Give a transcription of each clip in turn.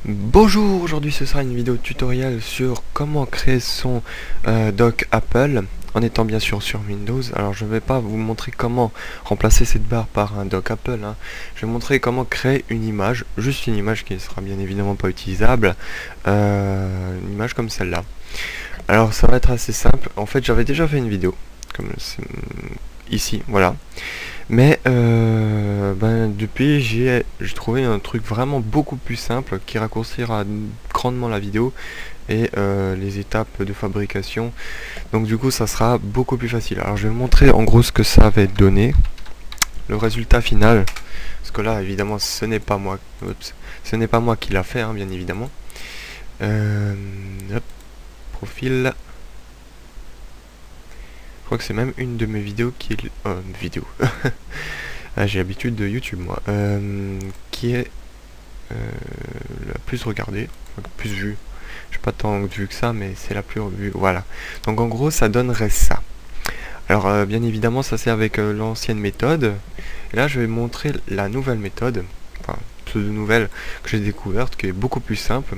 Bonjour, aujourd'hui ce sera une vidéo tutoriel sur comment créer son dock Apple en étant bien sûr sur Windows. Alors je ne vais pas vous montrer comment remplacer cette barre par un dock Apple, hein. Je vais montrer comment créer une image, juste une image qui ne sera bien évidemment pas utilisable, une image comme celle-là. Alors ça va être assez simple, en fait j'avais déjà fait une vidéo, comme ici, voilà. Mais depuis j'ai trouvé un truc vraiment beaucoup plus simple qui raccourcira grandement la vidéo et les étapes de fabrication. Donc du coup ça sera beaucoup plus facile. Alors je vais vous montrer en gros ce que ça va donner, le résultat final. Parce que là évidemment ce n'est pas moi. Oups, ce n'est pas moi qui l'a fait, hein, bien évidemment. Hop, profil. Je crois que c'est même une de mes vidéos qui est... vidéo. Ah, j'ai l'habitude de YouTube, moi. Qui est la plus regardée, enfin, plus vue. Je n'ai pas tant vue que ça, mais c'est la plus vue. Voilà. Donc en gros, ça donnerait ça. Alors, bien évidemment, ça c'est avec l'ancienne méthode. Et là, je vais montrer la nouvelle méthode. Enfin, pseudo-nouvelle que j'ai découverte, qui est beaucoup plus simple.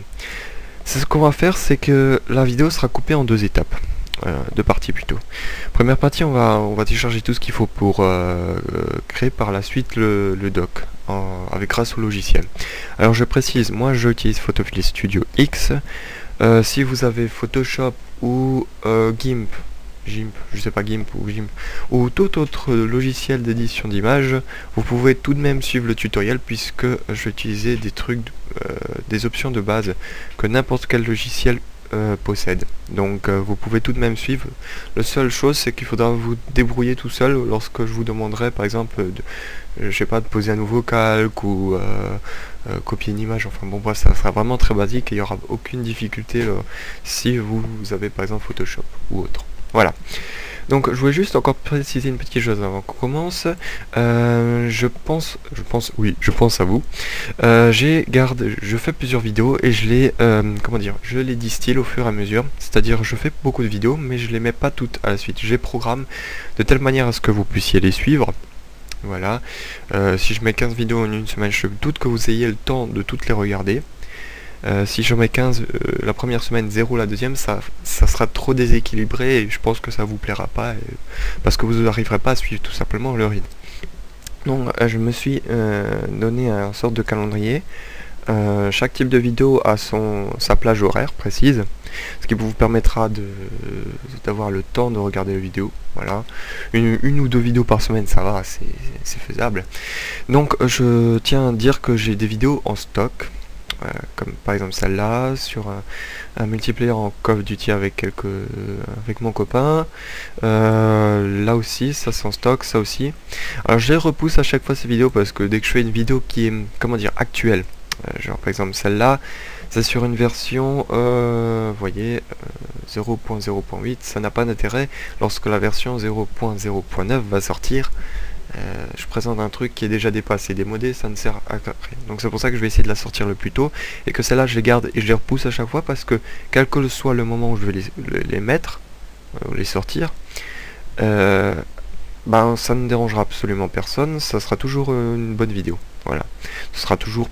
Ce qu'on va faire, c'est que la vidéo sera coupée en deux étapes. Deux parties plutôt. Première partie, on va télécharger tout ce qu'il faut pour créer par la suite le dock avec grâce au logiciel. Alors je précise, moi j'utilise Photoshop Studio X. Si vous avez Photoshop ou GIMP, je sais pas, GIMP ou GIMP, ou tout autre logiciel d'édition d'images, vous pouvez tout de même suivre le tutoriel puisque je vais utiliser des trucs, des options de base que n'importe quel logiciel possède. Donc vous pouvez tout de même suivre. La seule chose c'est qu'il faudra vous débrouiller tout seul lorsque je vous demanderai par exemple je sais pas, de poser un nouveau calque ou copier une image. Enfin bon bref, ça sera vraiment très basique et il n'y aura aucune difficulté si vous avez par exemple Photoshop ou autre. Voilà. Donc je voulais juste encore préciser une petite chose avant qu'on commence. Je pense à vous. Je fais plusieurs vidéos et je les, je les distille au fur et à mesure. C'est-à-dire je fais beaucoup de vidéos, mais je les mets pas toutes à la suite. Je les programme de telle manière à ce que vous puissiez les suivre. Voilà. Si je mets 15 vidéos en une semaine, je doute que vous ayez le temps de toutes les regarder. Si j'en mets 15 la première semaine, 0 la deuxième, ça sera trop déséquilibré et je pense que ça vous plaira pas parce que vous n'arriverez pas à suivre tout simplement le rythme. Donc je me suis donné une sorte de calendrier. Chaque type de vidéo a sa plage horaire précise, ce qui vous permettra d'avoir le temps de regarder la vidéo. Voilà, une ou deux vidéos par semaine, ça va, c'est faisable. Donc je tiens à dire que j'ai des vidéos en stock. Comme par exemple celle-là, sur un multiplayer en Call of Duty avec mon copain. Là aussi, ça c'est en stock, ça aussi. Alors je les repousse à chaque fois ces vidéos parce que dès que je fais une vidéo qui est, comment dire, actuelle, genre par exemple celle-là, c'est sur une version, vous voyez, 0.0.8, ça n'a pas d'intérêt lorsque la version 0.0.9 va sortir. Je présente un truc qui est déjà dépassé, démodé, ça ne sert à rien. Donc c'est pour ça que je vais essayer de la sortir le plus tôt et que celle-là je les garde et je les repousse à chaque fois parce que quel que soit le moment où je vais les mettre, les sortir, ça ne dérangera absolument personne, ça sera toujours une bonne vidéo. Voilà, ce sera toujours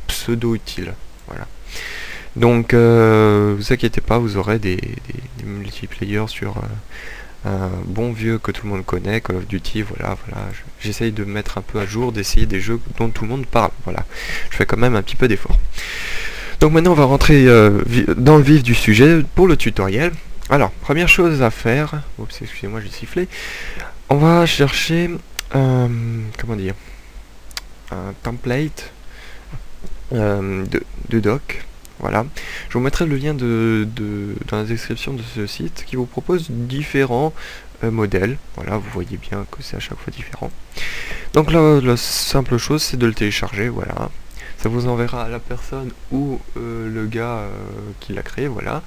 pseudo utile. Voilà. Donc vous inquiétez pas, vous aurez des multiplayers sur un bon vieux que tout le monde connaît, Call of Duty, voilà, j'essaye de me mettre un peu à jour, d'essayer des jeux dont tout le monde parle, voilà, je fais quand même un petit peu d'effort. Donc maintenant on va rentrer dans le vif du sujet pour le tutoriel. Alors, première chose à faire, oups, excusez-moi, j'ai sifflé, on va chercher, comment dire, un template de doc. Voilà, je vous mettrai le lien dans la description de ce site qui vous propose différents modèles. Voilà, vous voyez bien que c'est à chaque fois différent. Donc là, la simple chose, c'est de le télécharger. Voilà, ça vous enverra à la personne ou le gars qui l'a créé. Voilà,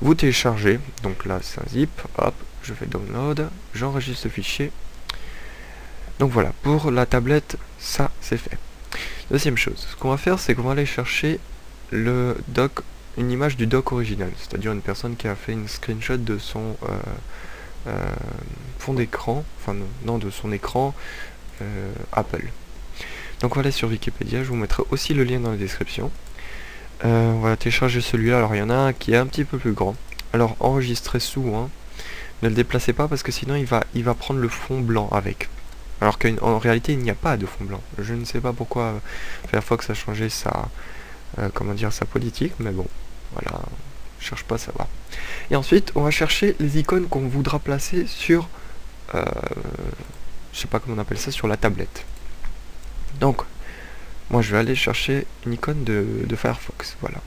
vous téléchargez. Donc là, c'est un zip. Hop, je fais download, j'enregistre le fichier. Donc voilà, pour la tablette, ça c'est fait. Deuxième chose, ce qu'on va faire, c'est qu'on va aller chercher le doc, une image du doc original, c'est-à-dire une personne qui a fait une screenshot de son fond d'écran, enfin non, de son écran Apple. Donc on va aller sur Wikipédia, je vous mettrai aussi le lien dans la description. On va télécharger celui-là. Alors il y en a un qui est un petit peu plus grand. Alors enregistrez sous, hein. Ne le déplacez pas parce que sinon il va prendre le fond blanc avec. Alors qu'en réalité il n'y a pas de fond blanc. Je ne sais pas pourquoi Firefox a changé sa, comment dire, sa politique, mais bon, voilà, je cherche pas à savoir. Et ensuite on va chercher les icônes qu'on voudra placer sur, je sais pas comment on appelle ça, sur la tablette. Donc moi je vais aller chercher une icône de Firefox, voilà.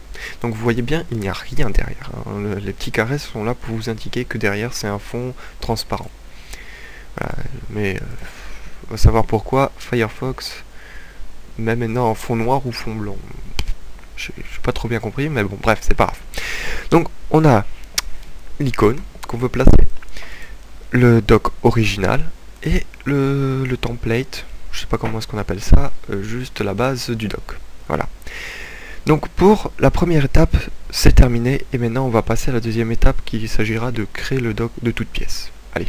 Donc vous voyez bien, il n'y a rien derrière, hein. Les petits carrés sont là pour vous indiquer que derrière c'est un fond transparent. Voilà, mais on va savoir pourquoi Firefox met maintenant en fond noir ou fond blanc. Je n'ai pas trop bien compris, mais bon, bref, c'est pas grave. Donc on a l'icône qu'on veut placer, le doc original et le template, je sais pas comment est-ce qu'on appelle ça, juste la base du doc. Voilà. Donc pour la première étape, c'est terminé, et maintenant on va passer à la deuxième étape qui s'agira de créer le doc de toutes pièces. Allez,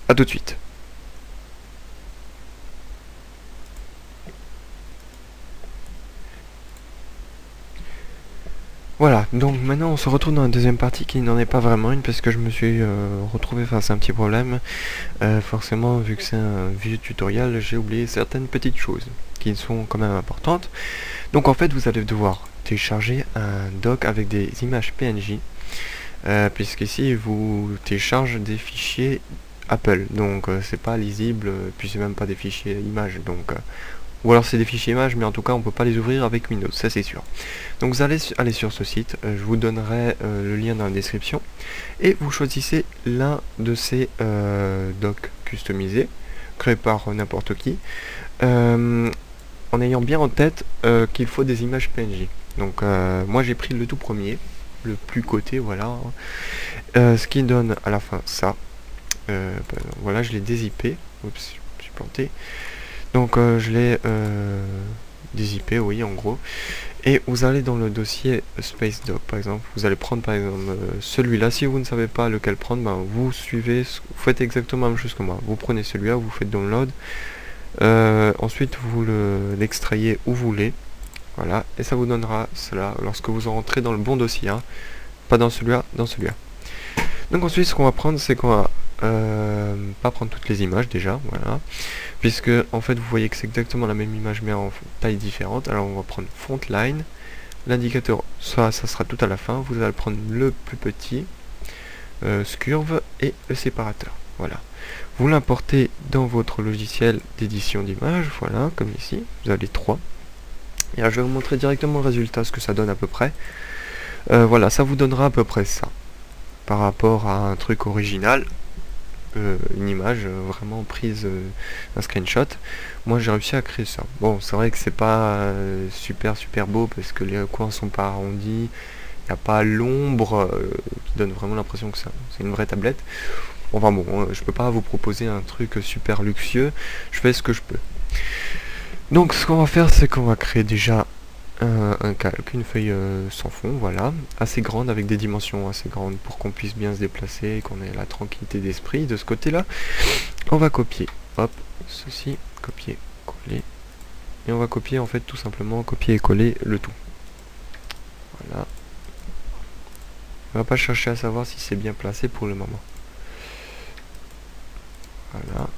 à tout de suite. Voilà, donc maintenant on se retrouve dans la deuxième partie qui n'en est pas vraiment une parce que je me suis retrouvé face à un petit problème. Forcément, vu que c'est un vieux tutoriel, j'ai oublié certaines petites choses qui sont quand même importantes. Donc en fait, vous allez devoir télécharger un doc avec des images PNG, puisqu'ici vous téléchargez des fichiers Apple, donc c'est pas lisible, puis c'est même pas des fichiers images, donc ou alors c'est des fichiers images, mais en tout cas on peut pas les ouvrir avec Windows, ça c'est sûr. Donc vous allez aller sur ce site, je vous donnerai le lien dans la description, et vous choisissez l'un de ces docs customisés, créés par n'importe qui, en ayant bien en tête qu'il faut des images PNG. Donc moi j'ai pris le tout premier, le plus coté, voilà, ce qui donne à la fin ça. Voilà, je l'ai dézippé, oups, je suis planté. Donc je l'ai dézippé, oui, en gros. Et vous allez dans le dossier Space Doc, par exemple. Vous allez prendre par exemple celui-là. Si vous ne savez pas lequel prendre, ben, vous suivez, vous faites exactement la même chose que moi. Vous prenez celui-là, vous faites download. Ensuite, vous l'extrayez où vous voulez. Voilà, et ça vous donnera cela lorsque vous rentrez dans le bon dossier. Hein. Pas dans celui-là, dans celui-là. Donc ensuite, ce qu'on va prendre, c'est qu'on va pas prendre toutes les images déjà, voilà, puisque en fait vous voyez que c'est exactement la même image mais en taille différente. Alors on va prendre font line, l'indicateur, ça sera tout à la fin. Vous allez prendre le plus petit, scurve et le séparateur, voilà. Vous l'importez dans votre logiciel d'édition d'images, voilà, comme ici, vous avez 3. Et alors je vais vous montrer directement le résultat, ce que ça donne à peu près. Voilà, ça vous donnera à peu près ça, par rapport à un truc original. Une image vraiment prise, un screenshot. Moi j'ai réussi à créer ça. Bon, c'est vrai que c'est pas super beau parce que les coins sont pas arrondis, il n'y a pas l'ombre qui donne vraiment l'impression que c'est une vraie tablette. Enfin bon, je peux pas vous proposer un truc super luxueux, je fais ce que je peux. Donc ce qu'on va faire, c'est qu'on va créer déjà un calque, une feuille sans fond, voilà, assez grande, avec des dimensions assez grandes pour qu'on puisse bien se déplacer et qu'on ait la tranquillité d'esprit de ce côté-là. On va copier, hop, ceci, copier, coller, et on va copier en fait tout simplement, copier et coller le tout. Voilà. On va pas chercher à savoir si c'est bien placé pour le moment. Voilà.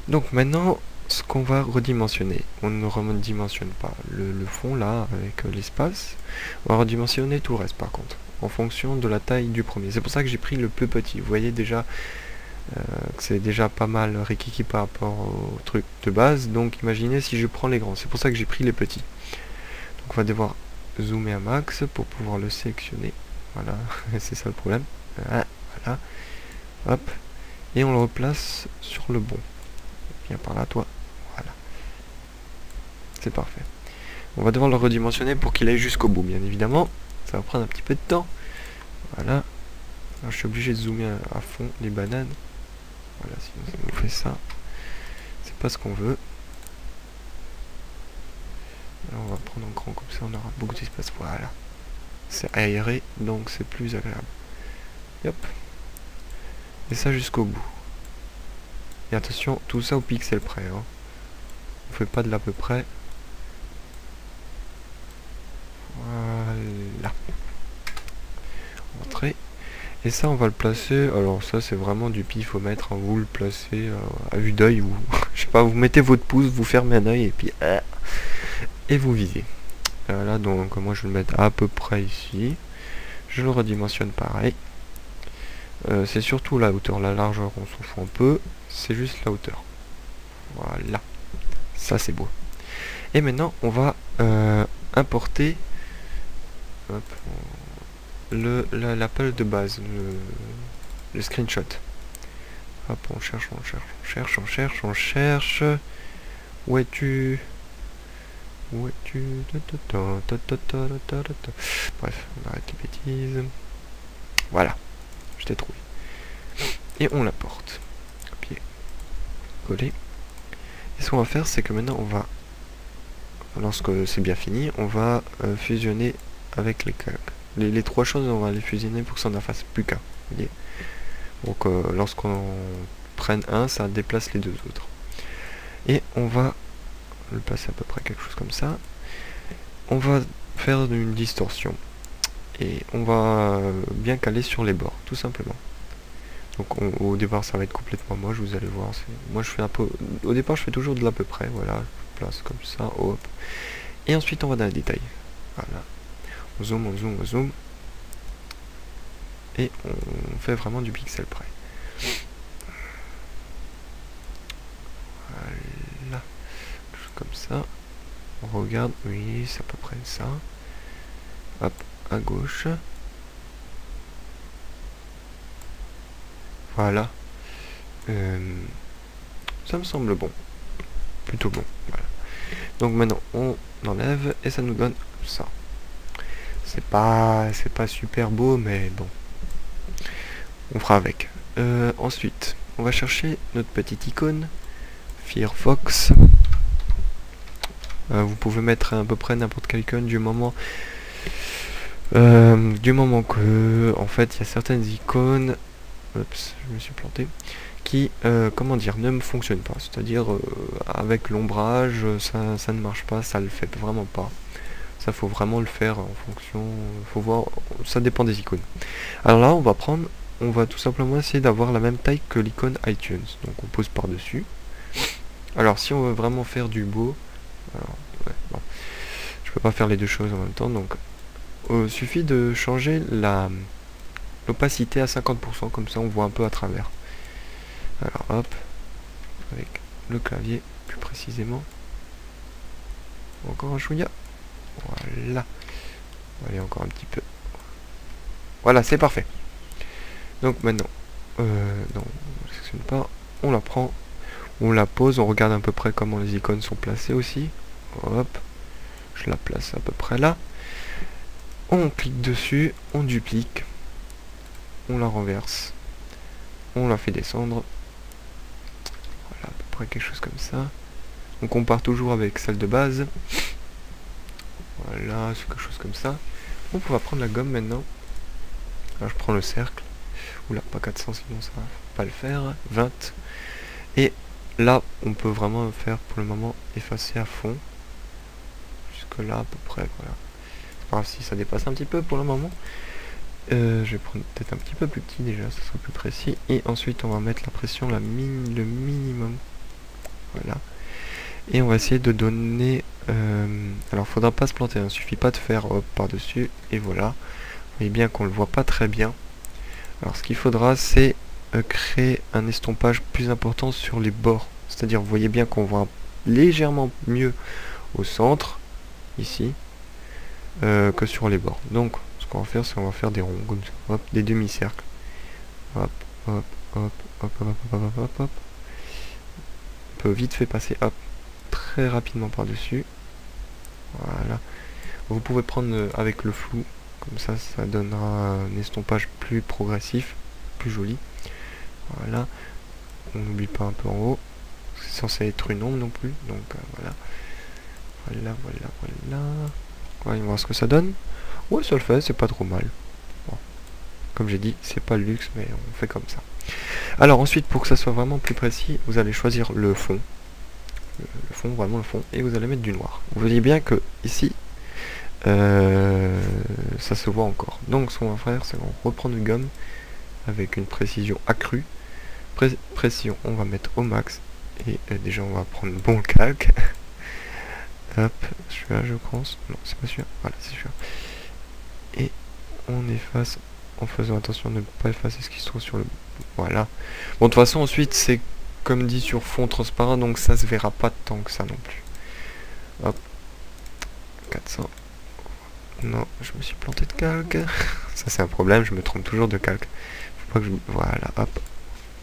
Donc maintenant, ce qu'on va redimensionner, on ne redimensionne pas le fond là avec l'espace, on va redimensionner tout le reste par contre, en fonction de la taille du premier. C'est pour ça que j'ai pris le plus petit. Vous voyez déjà que c'est déjà pas mal rikiki par rapport au truc de base, donc imaginez si je prends les grands, c'est pour ça que j'ai pris les petits. Donc on va devoir zoomer à max pour pouvoir le sélectionner, voilà, c'est ça le problème, voilà, hop, et on le replace sur le bon. Viens par là, toi. Voilà. C'est parfait. On va devoir le redimensionner pour qu'il aille jusqu'au bout, bien évidemment. Ça va prendre un petit peu de temps. Voilà. Alors, je suis obligé de zoomer à fond les bananes. Voilà, sinon ça nous fait ça. C'est pas ce qu'on veut. Alors, on va prendre en grand comme ça, on aura beaucoup d'espace. Voilà. C'est aéré, donc c'est plus agréable. Hop. Et ça jusqu'au bout. Et attention, tout ça au pixel près. Hein. On fait pas de l'à peu près. Et ça, on va le placer. Alors ça, c'est vraiment du pifomètre, hein. Vous le placez à vue d'œil ou je sais pas, vous mettez votre pouce, vous fermez un œil et puis et vous visez. Là, donc moi je vais le mettre à peu près ici. Je le redimensionne pareil. C'est surtout la hauteur, la largeur, on s'en fout un peu. C'est juste la hauteur. Voilà. Ça, c'est beau. Et maintenant, on va importer hop, l'appel de base, le screenshot. Hop, on cherche. Où es-tu? Bref, on arrête les bêtises. Voilà, je t'ai trouvé. Et on l'apporte. Copier, coller. Et ce qu'on va faire, c'est que maintenant on va, lorsque c'est bien fini, on va fusionner avec les trois choses, on va les fusionner pour que ça n'en fasse plus qu'un. Donc lorsqu'on prenne un, ça déplace les deux autres. Et on va le passer à peu près quelque chose comme ça. On va faire une distorsion. Et on va bien caler sur les bords, tout simplement. Donc au départ ça va être complètement moche, vous allez voir. Moi je fais un peu. Au départ je fais toujours de l'à peu près, voilà, je place comme ça, hop. Et ensuite on va dans les détails. Voilà. On zoom. Et on fait vraiment du pixel près. Voilà. Comme ça. On regarde, oui, c'est à peu près ça. Hop, à gauche. Voilà. Ça me semble bon. Plutôt bon. Voilà. Donc maintenant on enlève et ça nous donne ça. C'est pas super beau, mais bon. On fera avec. Ensuite, on va chercher notre petite icône Firefox. Vous pouvez mettre à peu près n'importe quelle icône du moment que en fait il y a certaines icônes, oups, je me suis planté, qui comment dire, ne me fonctionnent pas. C'est-à-dire avec l'ombrage, ça ne marche pas, ça le fait vraiment pas. Ça faut vraiment le faire en fonction, faut voir, ça dépend des icônes. Alors là on va tout simplement essayer d'avoir la même taille que l'icône iTunes. Donc on pose par dessus. Alors si on veut vraiment faire du beau, alors ouais, bon, je peux pas faire les deux choses en même temps, donc suffit de changer l'opacité à 50%, comme ça on voit un peu à travers. Alors hop, avec le clavier plus précisément, encore un chouïa, voilà, on va aller encore un petit peu, voilà, c'est parfait. Donc maintenant, non, on ne sélectionne pas, on la prend, on la pose, on regarde à peu près comment les icônes sont placées aussi. Hop, je la place à peu près là. On clique dessus, on duplique, on la renverse, on la fait descendre. Voilà, à peu près quelque chose comme ça. On compare toujours avec celle de base. Voilà, c'est quelque chose comme ça. On va prendre la gomme maintenant. Alors je prends le cercle. Oula, pas 400 sinon ça va pas le faire. 20. Et là, on peut vraiment faire pour le moment effacer à fond. Jusque là à peu près, voilà. C'est pas grave si ça dépasse un petit peu pour le moment. Je vais prendre peut-être un petit peu plus petit déjà, ça sera plus précis. Et ensuite on va mettre la pression, le minimum. Voilà. Et on va essayer de donner... alors faudra pas se planter, hein, suffit pas de faire hop par-dessus. Et voilà. Vous voyez bien qu'on le voit pas très bien. Alors ce qu'il faudra c'est créer un estompage plus important sur les bords. C'est-à-dire vous voyez bien qu'on voit légèrement mieux au centre, ici, que sur les bords. Donc ce qu'on va faire c'est qu'on va faire des ronds comme ça, hop, des demi-cercles. Hop, hop, hop, hop, hop, hop, hop, hop, hop. On peut vite fait passer, hop, très rapidement par-dessus. Voilà. Vous pouvez prendre avec le flou, comme ça, ça donnera un estompage plus progressif, plus joli. Voilà. On n'oublie pas un peu en haut. C'est censé être une ombre non plus, donc voilà. Voilà. Voyons voir ce que ça donne. Ouais, ça le fait, c'est pas trop mal. Bon. Comme j'ai dit, c'est pas le luxe, mais on fait comme ça. Alors ensuite, pour que ça soit vraiment plus précis, vous allez choisir le fond. Le fond, vraiment le fond, et vous allez mettre du noir. Vous voyez bien que ici, ça se voit encore. Donc ce qu'on va faire, c'est qu'on reprend une gomme, avec une précision accrue. Précision, on va mettre au max. Et déjà, on va prendre le bon calque. Hop, celui-là, je pense. Non, c'est pas celui-là. Voilà, c'est celui-là. Et on efface en faisant attention de ne pas effacer ce qui se trouve sur le... Voilà. Bon, de toute façon, ensuite, c'est comme dit sur fond transparent, donc ça se verra pas tant que ça non plus. Hop. 400. Non, je me suis planté de calque. Ça, c'est un problème, je me trompe toujours de calque. Faut pas que je... Voilà, hop.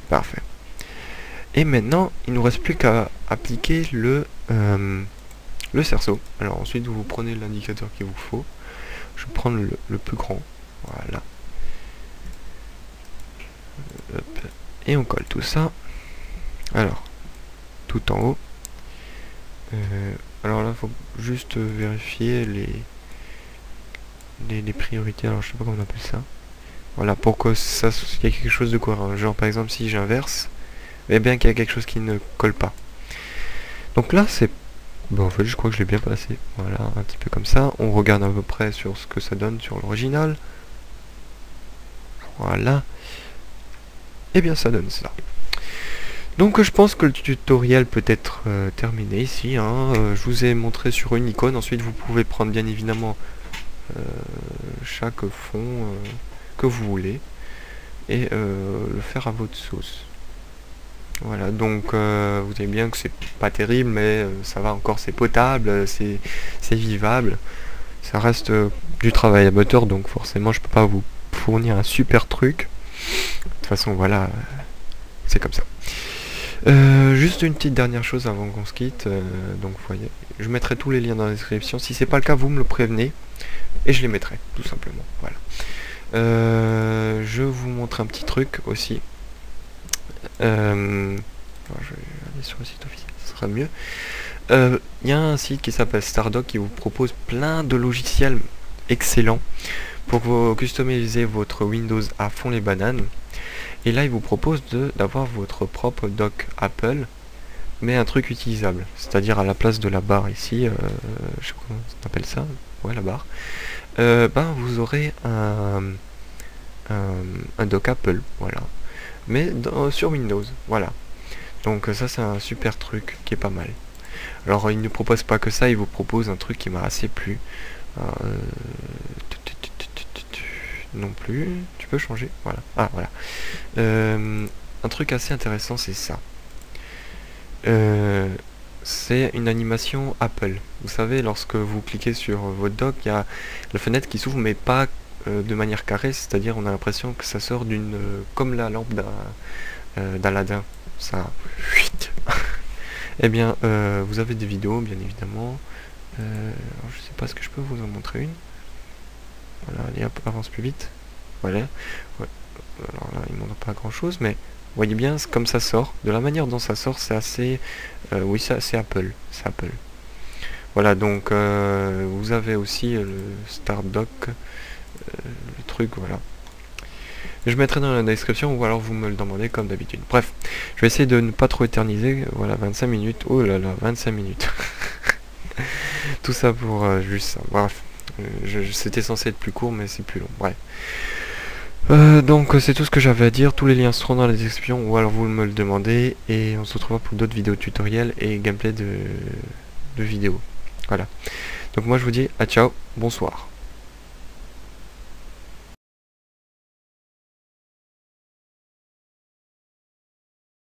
Parfait. Et maintenant, il nous reste plus qu'à appliquer le cerceau. Alors ensuite, vous prenez l'indicateur qu'il vous faut. Je vais prendre le plus grand. Voilà. Hop. Et on colle tout ça. Alors, tout en haut. Alors là, il faut juste vérifier les priorités. Alors, je sais pas comment on appelle ça. Voilà, pour que ça, il y ait quelque chose de cohérent. Genre, par exemple, si j'inverse, eh bien qu'il y a quelque chose qui ne colle pas. Donc là, c'est... Bon, en fait, je crois que je l'ai bien passé. Voilà, un petit peu comme ça. On regarde à peu près sur ce que ça donne sur l'original. Voilà. Et bien, ça donne ça. Donc, je pense que le tutoriel peut être terminé ici. Hein. Je vous ai montré sur une icône. Ensuite, vous pouvez prendre bien évidemment chaque fond que vous voulez et le faire à votre sauce. Voilà, donc vous savez bien que c'est pas terrible, mais ça va encore, c'est potable, c'est vivable. Ça reste du travail à moteur, donc forcément je peux pas vous fournir un super truc. De toute façon, voilà, c'est comme ça. Juste une petite dernière chose avant qu'on se quitte. Donc vous voyez, je mettrai tous les liens dans la description. Si c'est pas le cas, vous me le prévenez et je les mettrai, tout simplement. Voilà. Je vous montre un petit truc aussi. Alors, je vais aller sur le site officiel, ce sera mieux. Il y a un site qui s'appelle Stardock qui vous propose plein de logiciels excellents pour que vous customisez votre Windows à fond les bananes. Et là, il vous propose d'avoir votre propre dock Apple, mais un truc utilisable. C'est-à-dire à la place de la barre ici, je sais pas comment on appelle ça, ouais, la barre. Ben, vous aurez un dock Apple, voilà. Mais sur Windows, voilà. Donc ça, c'est un super truc qui est pas mal. Alors, il ne propose pas que ça, il vous propose un truc qui m'a assez plu. Non plus, tu peux changer, voilà. Ah, voilà. Un truc assez intéressant, c'est ça. C'est une animation Apple. Vous savez, lorsque vous cliquez sur votre dock, il y a la fenêtre qui s'ouvre, mais pas de manière carrée, c'est-à-dire on a l'impression que ça sort d'une... comme la lampe d'Aladin. Ça... Eh bien, vous avez des vidéos, bien évidemment. Alors, je sais pas, ce que je peux vous en montrer une. Voilà, allez hop, avance plus vite. Voilà. Ouais. Alors là, il ne montre pas grand-chose, mais... Voyez bien comme ça sort. De la manière dont ça sort, c'est assez... oui, ça c'est Apple. C'est Apple. Voilà, donc vous avez aussi le Stardock, le truc, voilà. Je mettrai dans la description ou alors vous me le demandez comme d'habitude. Bref, je vais essayer de ne pas trop éterniser. Voilà, 25 minutes. Oh là là, 25 minutes. Tout ça pour juste ça. Bref, c'était censé être plus court, mais c'est plus long. Bref. Donc c'est tout ce que j'avais à dire, tous les liens seront dans la description ou alors vous me le demandez et on se retrouvera pour d'autres vidéos tutoriels et gameplay de vidéos. Voilà. Donc moi je vous dis à ciao, bonsoir.